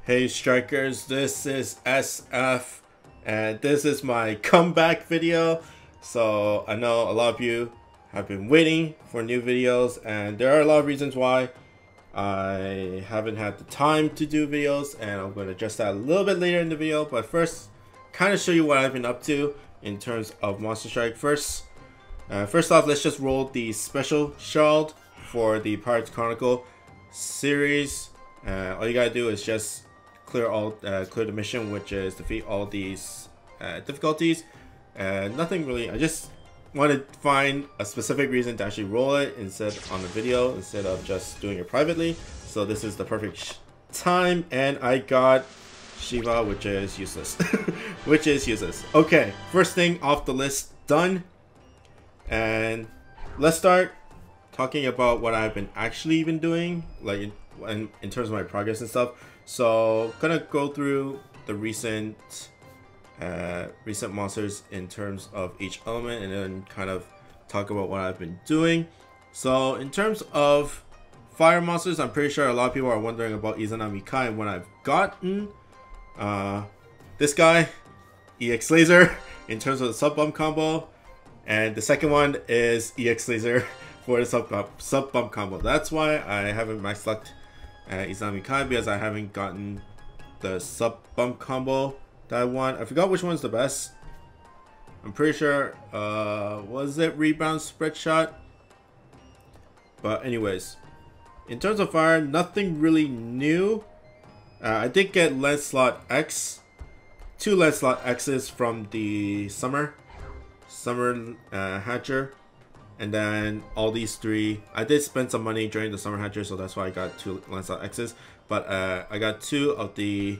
Hey strikers, this is SF and this is my comeback video. So I know a lot of you have been waiting for new videos and there are a lot of reasons why I haven't had the time to do videos, and I'm going to address that a little bit later in the video. But first, kind of show you what I've been up to in terms of Monster Strike. First off, let's just roll the special shard for the Pirates Chronicle series. All you gotta do is just clear the mission, which is defeat all these difficulties. Nothing really. I just want to find a specific reason to actually roll it instead on the video instead of just doing it privately. So this is the perfect time, and I got Shiva, which is useless. Okay, first thing off the list done, and let's start talking about what I've been actually been doing, like in terms of my progress and stuff. So gonna go through the recent monsters in terms of each element, and then kind of talk about what I've been doing. So in terms of fire monsters, I'm pretty sure a lot of people are wondering about Izanami Kai and what I've gotten. This guy, EX Laser, in terms of the sub bump combo, and the second one is EX Laser for the sub bump combo. That's why I haven't max lucked Izanami Kai, because I haven't gotten the sub bump combo that I want. I forgot which one's the best. I'm pretty sure was it rebound spread shot? But anyways, in terms of fire, nothing really new. I did get Lancelot X, 2 Lancelot X's from the summer hatcher. And then all these 3, I did spend some money during the summer hatcher, so that's why I got 2 Lancelot X's. But I got 2 of the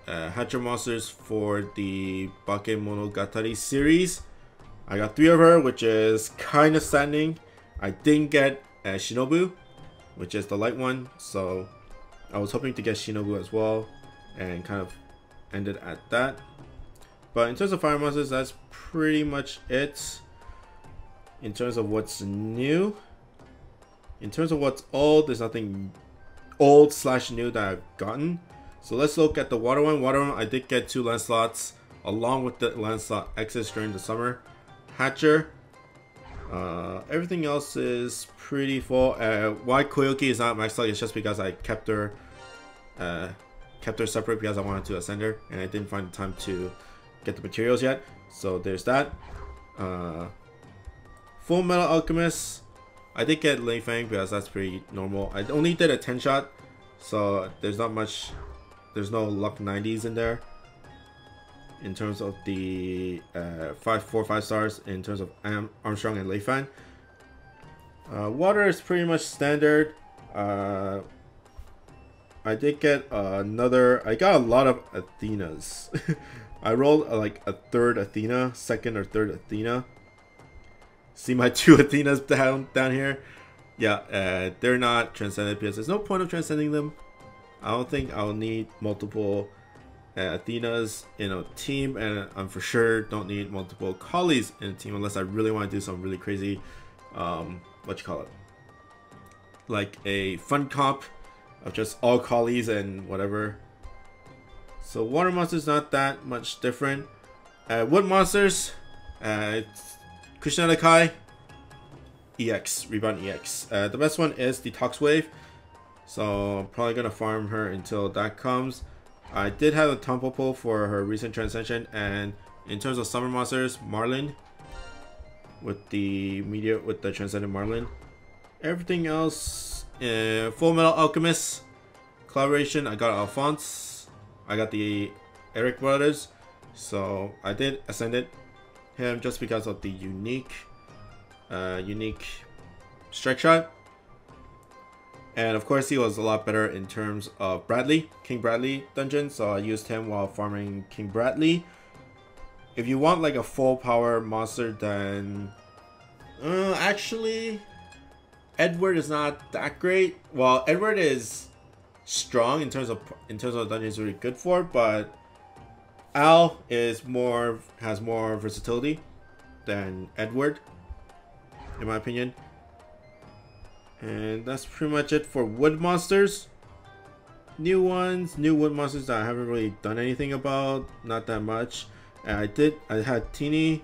hatcher monsters for the Bakemonogatari series. I got 3 of her, which is kind of saddening. I didn't get Shinobu, which is the light one, so I was hoping to get Shinobu as well, and kind of ended at that. But in terms of fire monsters, that's pretty much it. In terms of what's new, in terms of what's old, there's nothing old / new that I've gotten. So let's look at the water one. Water one, I did get 2 Lancelots along with the Lancelot X's during the summer hatcher. Everything else is pretty full. Why Koyoki is not maxed out is just because I kept her separate because I wanted to ascend her, and I didn't find the time to get the materials yet. So there's that. Full Metal Alchemist, I did get Lei Fang because that's pretty normal. I only did a 10 shot, so there's not much, there's no luck 90s in there. In terms of the 4-5 stars in terms of Armstrong and Lei Fang. Water is pretty much standard. I did get I got a lot of Athenas. I rolled like a 3rd Athena, 2nd or 3rd Athena. See my 2 Athenas down here? Yeah, they're not transcended because there's no point of transcending them. I don't think I'll need multiple Athenas in a team, and I'm for sure don't need multiple Collies in a team unless I really want to do some really crazy, like a fun comp of just all Collies and whatever. So water monsters not that much different. Wood monsters, Kushina Kai, EX, Rebound EX. The best one is the Tox Wave, so I'm probably gonna farm her until that comes. I did have a Tampopo for her recent transcension, and in terms of summer monsters, Marlin with the transcendent Marlin. Everything else, Full Metal Alchemist collaboration, I got Alphonse, I got the Eric brothers, so I did ascend him just because of the unique strike shot, and of course he was a lot better in terms of King Bradley dungeon, so I used him while farming King Bradley. If you want like a full power monster, then actually Edward is not that great. Well, Edward is strong in terms of dungeon is really good for, but Al has more versatility than Edward, in my opinion. And that's pretty much it for wood monsters. new ones, new wood monsters that I haven't really done anything about, not that much. I had Teeny,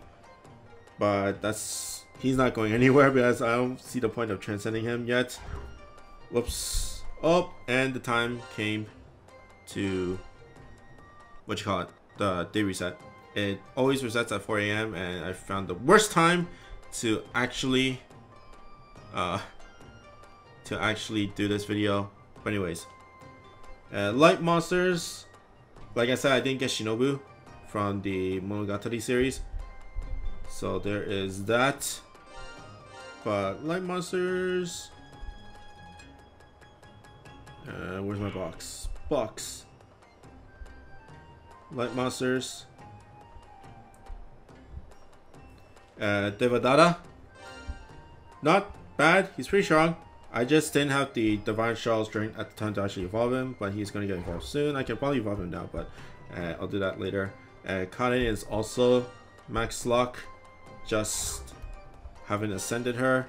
but he's not going anywhere because I don't see the point of transcending him yet. Whoops. Oh, and the time came to, the day reset. It always resets at 4 AM and I found the worst time to actually do this video. But anyways, light monsters, like I said, I didn't get Shinobu from the Monogatari series, so there is that. But light monsters, where's my box? Light monsters, Devadatta, not bad, he's pretty strong. I just didn't have the Divine Shell strength at the time to actually evolve him, but he's going to get evolved soon. I can probably evolve him now, but I'll do that later. Karin is also max luck, just haven't ascended her.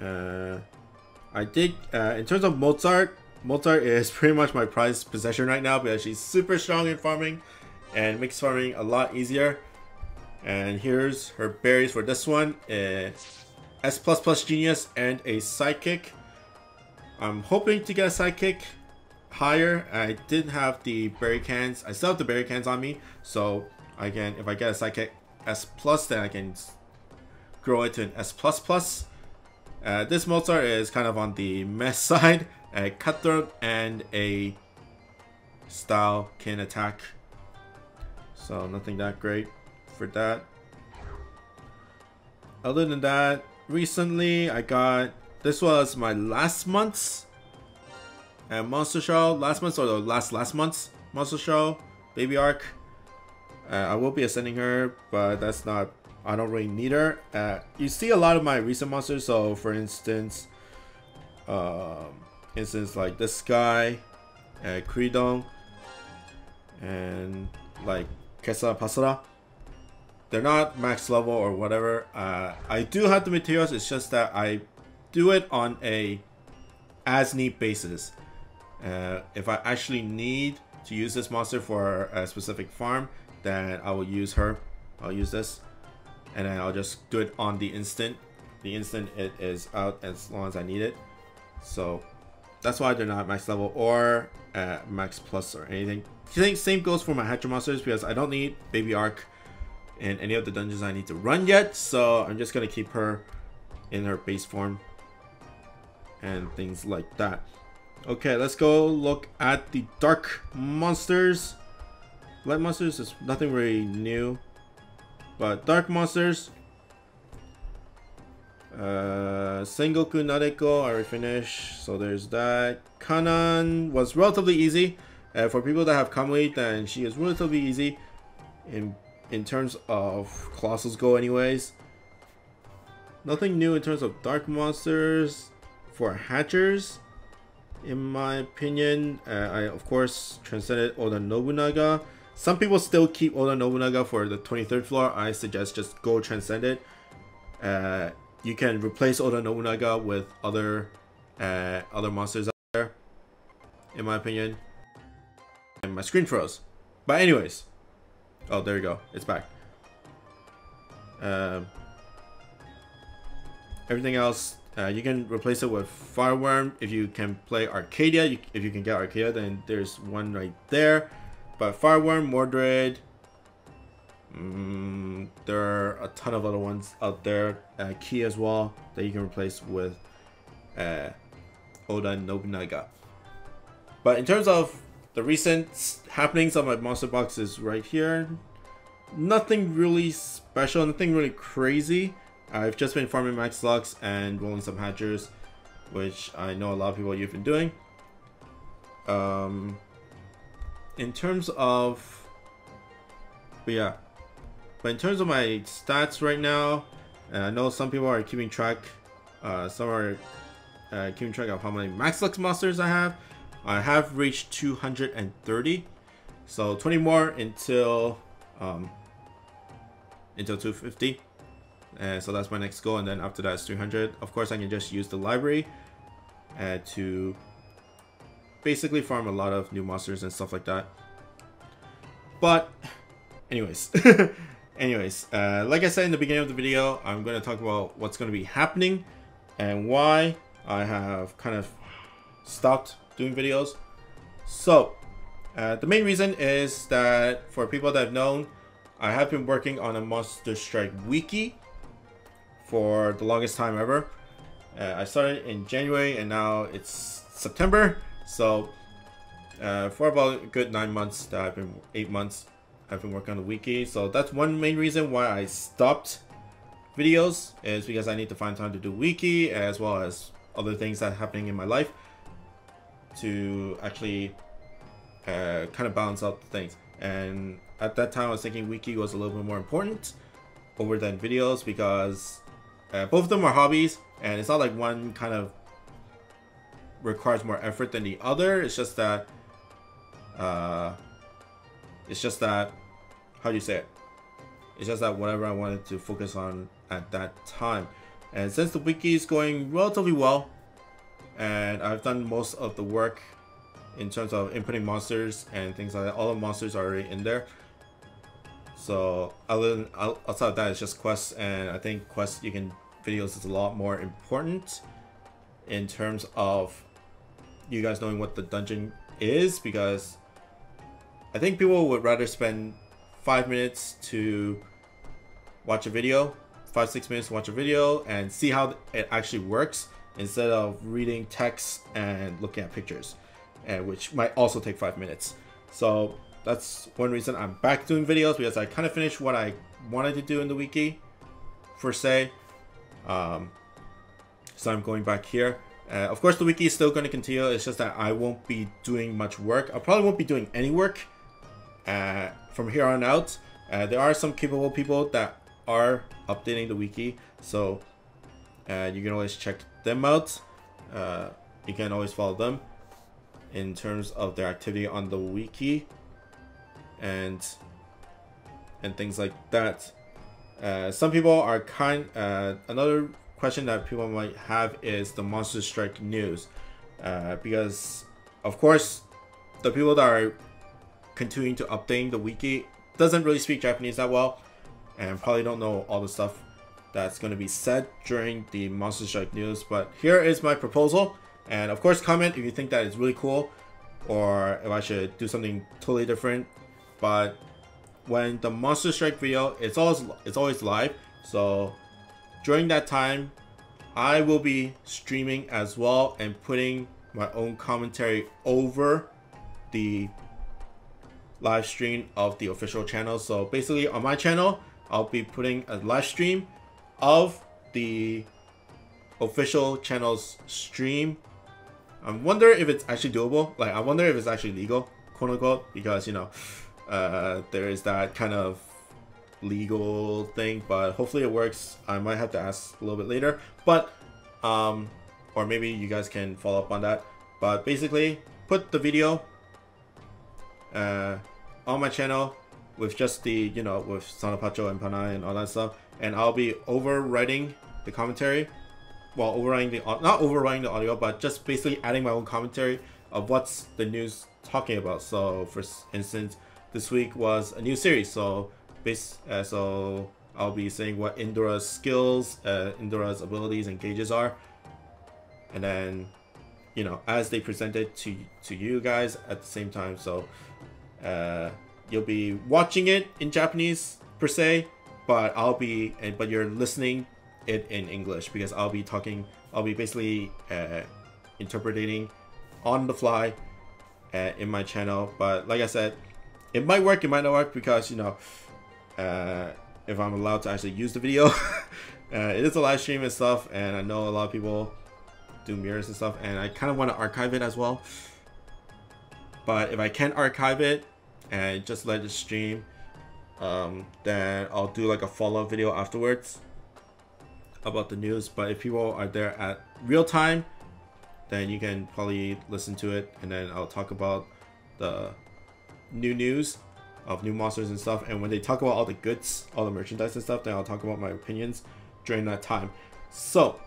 I did, in terms of Mozart is pretty much my prized possession right now because she's super strong in farming and makes farming a lot easier. And here's her berries for this one. S++ Genius and a Sidekick. I'm hoping to get a Sidekick higher. I did have the berry cans. I still have the berry cans on me, so I can, if I get a Sidekick S+, then I can grow it to an S++. This Mozart is kind of on the mess side. A Cutthroat and a Style can attack, so nothing that great for that. Other than that, recently I got, this was my last month's monster show, last month's or the last month's monster show, Baby Arc. I will be ascending her, but that's not, I don't really need her. You see a lot of my recent monsters, so for instance like this guy, Kuridon, and like Kesa Pasara. They're not max level or whatever. I do have the materials, it's just that I do it on a as need basis. If I actually need to use this monster for a specific farm, then I will use her. I'll use this, and then I'll just do it on the instant. The instant it is out, as long as I need it. So that's why they're not max level or max plus or anything. I think same goes for my Hatcher monsters because I don't need Baby Arc in any of the dungeons I need to run yet, so I'm just gonna keep her in her base form and things like that. Okay, let's go look at the dark monsters. Light monsters is nothing really new, but dark monsters, Sengoku Nadeko I already finished, so there's that. Kanan was relatively easy. For people that have Kamui, then she is relatively easy in terms of Colossals go anyways. Nothing new in terms of dark monsters for Hatchers, in my opinion. I of course transcended Oda Nobunaga. Some people still keep Oda Nobunaga for the 23rd floor. I suggest just go transcend it. You can replace Oda Nobunaga with other monsters out there, in my opinion. And my screen froze. But anyways, oh, there you go, it's back. Everything else, you can replace it with Fireworm if you can play Arcadia. If you can get Arcadia, then there's one right there. But Fireworm, Mordred, there are a ton of other ones out there. Key as well that you can replace with Oda Nobunaga. But in terms of the recent happenings on my monster box is right here. Nothing really special, nothing really crazy. I've just been farming max lux and rolling some hatchers, which I know a lot of people you've been doing. In terms of, in terms of my stats right now, I know some people are keeping track. Some are keeping track of how many max lux monsters I have. I have reached 230, so 20 more until 250, and so that's my next goal. And then after that is 300. Of course, I can just use the library to basically farm a lot of new monsters and stuff like that. But anyways, like I said in the beginning of the video, I'm going to talk about what's going to be happening and why I have kind of stopped doing videos. So the main reason is that for people that have known, I have been working on a Monster Strike wiki for the longest time ever. I started in January and now it's September. So for about a good 9 months, 8 months, I've been working on the wiki. So that's one main reason why I stopped videos, is because I need to find time to do wiki as well as other things that are happening in my life to actually kind of balance out the things. And at that time I was thinking wiki was a little bit more important over than videos, because both of them are hobbies and it's not like one kind of requires more effort than the other. It's just that how do you say it? It's just that whatever I wanted to focus on at that time. And since the wiki is going relatively well, and I've done most of the work in terms of inputting monsters and things like that, all the monsters are already in there. So outside of that, it's just quests, and I think quests videos is a lot more important in terms of you guys knowing what the dungeon is, because I think people would rather spend 5 minutes to watch a video, 5-6 minutes to watch a video and see how it actually works, instead of reading text and looking at pictures, which might also take 5 minutes. So that's one reason I'm back doing videos, because I kind of finished what I wanted to do in the wiki, per se. So I'm going back here. Of course, the wiki is still going to continue. It's just that I won't be doing much work. I probably won't be doing any work from here on out. There are some capable people that are updating the wiki, so you can always check them out. You can always follow them in terms of their activity on the wiki and things like that. Some people are another question that people might have is the Monster Strike news, because of course the people that are continuing to update the wiki doesn't really speak Japanese that well and probably don't know all the stuff that's going to be said during the Monster Strike news. But here is my proposal, and of course comment if you think that it's really cool or if I should do something totally different. But when the Monster Strike video, it's always live, so during that time I will be streaming as well and putting my own commentary over the live stream of the official channel. So basically on my channel I'll be putting a live stream of the official channel's stream. I wonder if it's actually doable. Like, I wonder if it's actually legal, quote unquote, because you know there is that kind of legal thing, but hopefully it works. I might have to ask a little bit later, but or maybe you guys can follow up on that. But basically put the video on my channel with just the, you know, with Sanapacho and Panay and all that stuff, and I'll be overwriting the commentary, well, not overwriting the audio, but just basically adding my own commentary of what's the news talking about. So for instance, this week was a new series, so so I'll be saying what Indura's skills, Indura's abilities and gauges are, and then, you know, as they present it to you guys at the same time. So you'll be watching it in Japanese per se, but but you're listening it in English, because I'll be basically interpreting on the fly in my channel. But like I said, it might work, it might not work, because, you know, if I'm allowed to actually use the video. It is a live stream and stuff, and I know a lot of people do mirrors and stuff, and I kind of want to archive it as well. But if I can't archive it and just let it stream, then I'll do like a follow-up video afterwards about the news. But if people are there at real time, then you can probably listen to it, and then I'll talk about the new news of new monsters and stuff. And when they talk about all the goods, all the merchandise and stuff, then I'll talk about my opinions during that time. So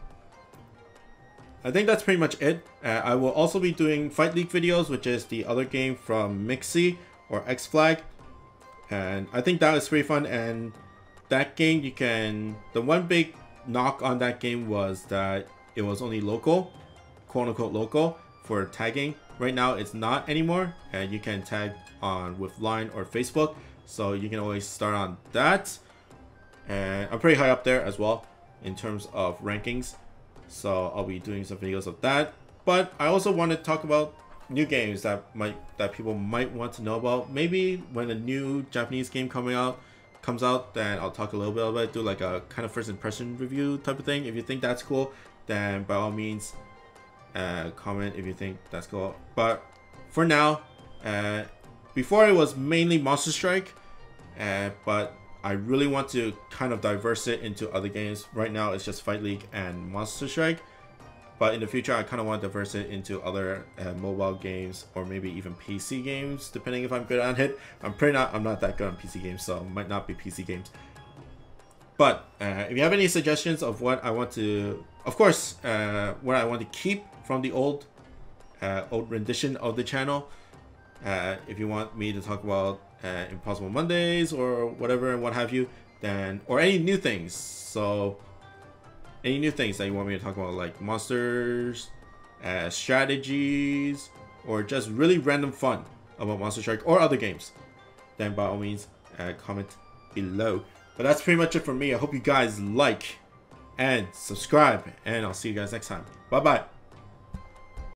I think that's pretty much it. I will also be doing Fight League videos, which is the other game from Mixi or X-Flag. And I think that was pretty fun. And that game, you can... The one big knock on that game was that it was only local, quote-unquote local, for tagging. Right now, it's not anymore. And you can tag on with Line or Facebook. So you can always start on that. And I'm pretty high up there as well in terms of rankings. So I'll be doing some videos of that. But I also want to talk about new games that people might want to know about. Maybe when a new Japanese game comes out, then I'll talk a little bit about it, do like a kind of first impression review type of thing. If you think that's cool, then by all means comment if you think that's cool. But for now, before it was mainly Monster Strike, but I really want to kind of diverse it into other games. Right now it's just Fight League and Monster Strike, but in the future I kind of want to diverse it into other mobile games or maybe even PC games, depending if I'm good at it. I'm not that good on PC games, so it might not be PC games. But if you have any suggestions of what I want to, of course, what I want to keep from the old rendition of the channel, if you want me to talk about Impossible Mondays or whatever and what have you, then, or any new things. So any new things that you want me to talk about, like monsters, strategies, or just really random fun about Monster Strike or other games, then by all means comment below. But that's pretty much it for me. I hope you guys like and subscribe, and I'll see you guys next time. Bye bye.